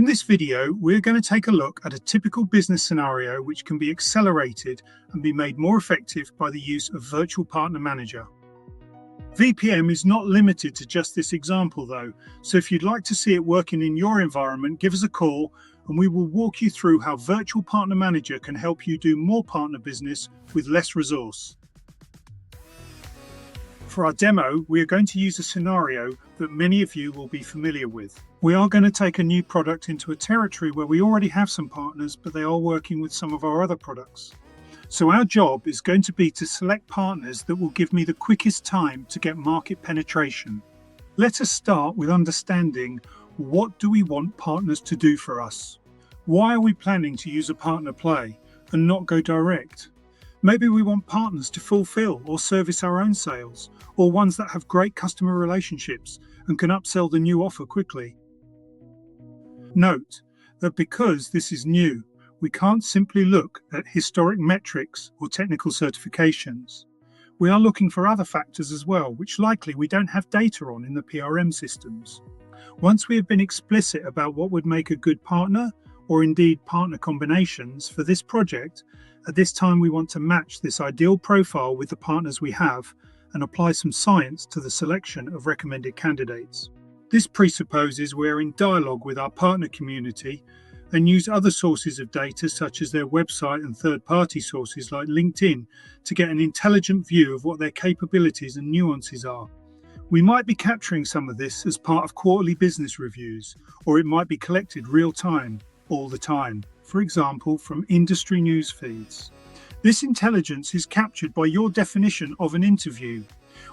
In this video, we're going to take a look at a typical business scenario which can be accelerated and be made more effective by the use of Virtual Partner Manager. VPM is not limited to just this example though, so if you'd like to see it working in your environment, give us a call and we will walk you through how Virtual Partner Manager can help you do more partner business with less resource. For our demo, we are going to use a scenario that many of you will be familiar with. We are going to take a new product into a territory where we already have some partners, but they are working with some of our other products. So our job is going to be to select partners that will give me the quickest time to get market penetration. Let us start with understanding what do we want partners to do for us? Why are we planning to use a partner play and not go direct? Maybe we want partners to fulfill or service our own sales, or ones that have great customer relationships and can upsell the new offer quickly. Note that because this is new, we can't simply look at historic metrics or technical certifications. We are looking for other factors as well, which likely we don't have data on in the PRM systems. Once we have been explicit about what would make a good partner, or indeed partner combinations for this project, at this time we want to match this ideal profile with the partners we have and apply some science to the selection of recommended candidates. This presupposes we're in dialogue with our partner community and use other sources of data such as their website and third-party sources like LinkedIn to get an intelligent view of what their capabilities and nuances are. We might be capturing some of this as part of quarterly business reviews, or it might be collected real-time, all the time, for example, from industry news feeds. This intelligence is captured by your definition of an interview.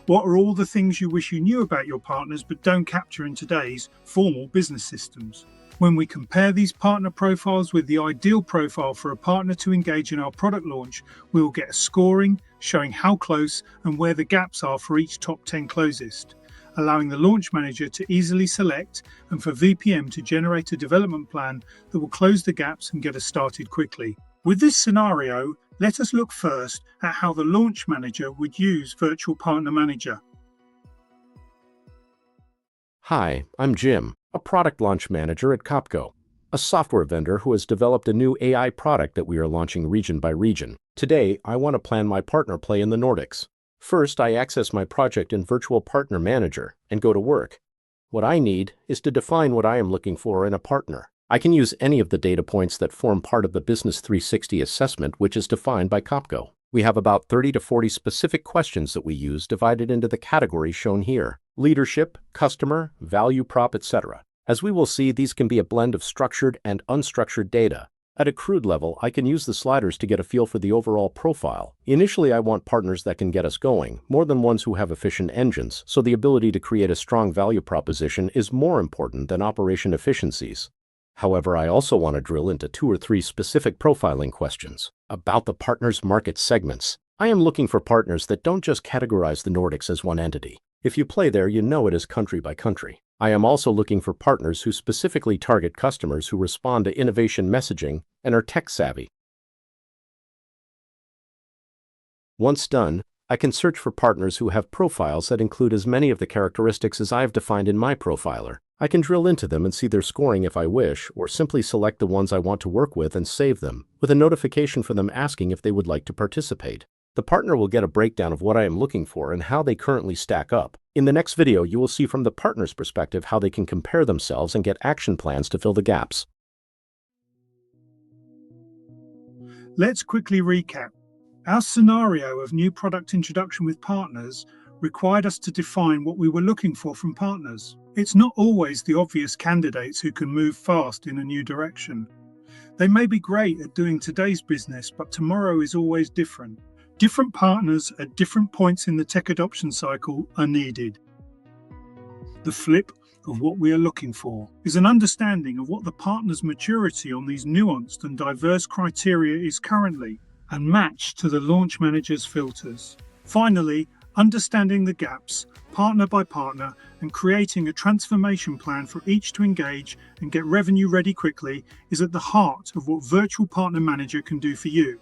What are all the things you wish you knew about your partners but don't capture in today's formal business systems? When we compare these partner profiles with the ideal profile for a partner to engage in our product launch, we will get a scoring showing how close and where the gaps are for each top 10 closest, allowing the launch manager to easily select and for VPM to generate a development plan that will close the gaps and get us started quickly. With this scenario, let us look first at how the launch manager would use Virtual Partner Manager. Hi, I'm Jim, a product launch manager at Copco, a software vendor who has developed a new AI product that we are launching region by region. Today, I want to plan my partner play in the Nordics. First, I access my project in Virtual Partner Manager and go to work. What I need is to define what I am looking for in a partner. I can use any of the data points that form part of the Business 360 assessment, which is defined by Copco. We have about 30 to 40 specific questions that we use divided into the categories shown here: leadership, customer, value prop, etc. As we will see, these can be a blend of structured and unstructured data. At a crude level, I can use the sliders to get a feel for the overall profile. Initially, I want partners that can get us going, more than ones who have efficient engines, so the ability to create a strong value proposition is more important than operation efficiencies. However, I also want to drill into 2 or 3 specific profiling questions about the partner's market segments. I am looking for partners that don't just categorize the Nordics as one entity. If you play there, you know it is country by country. I am also looking for partners who specifically target customers who respond to innovation messaging and are tech-savvy. Once done, I can search for partners who have profiles that include as many of the characteristics as I have defined in my profiler. I can drill into them and see their scoring if I wish, or simply select the ones I want to work with and save them, with a notification for them asking if they would like to participate. The partner will get a breakdown of what I am looking for and how they currently stack up. In the next video, you will see from the partner's perspective how they can compare themselves and get action plans to fill the gaps. Let's quickly recap. Our scenario of new product introduction with partners required us to define what we were looking for from partners. It's not always the obvious candidates who can move fast in a new direction. They may be great at doing today's business, but tomorrow is always different. Different partners at different points in the tech adoption cycle are needed. The flip of what we are looking for is an understanding of what the partner's maturity on these nuanced and diverse criteria is currently, and match to the launch manager's filters. Finally, understanding the gaps, partner by partner, and creating a transformation plan for each to engage and get revenue ready quickly is at the heart of what Virtual Partner Manager can do for you.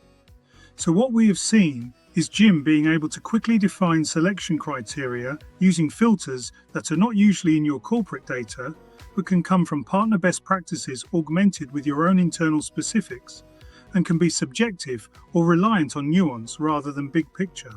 So what we have seen is Jim being able to quickly define selection criteria using filters that are not usually in your corporate data, but can come from partner best practices augmented with your own internal specifics, and can be subjective or reliant on nuance rather than big picture.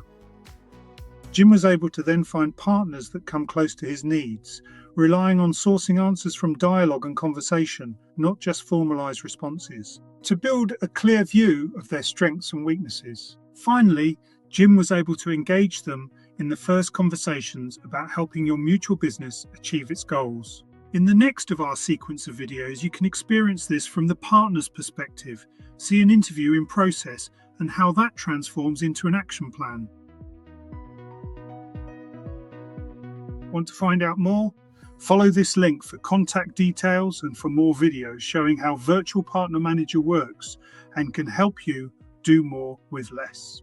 Jim was able to then find partners that come close to his needs, relying on sourcing answers from dialogue and conversation, not just formalized responses, to build a clear view of their strengths and weaknesses. Finally, Jim was able to engage them in the first conversations about helping your mutual business achieve its goals. In the next of our sequence of videos, you can experience this from the partner's perspective, see an interview in process, and how that transforms into an action plan. Want to find out more? Follow this link for contact details and for more videos showing how Virtual Partner Manager works and can help you do more with less.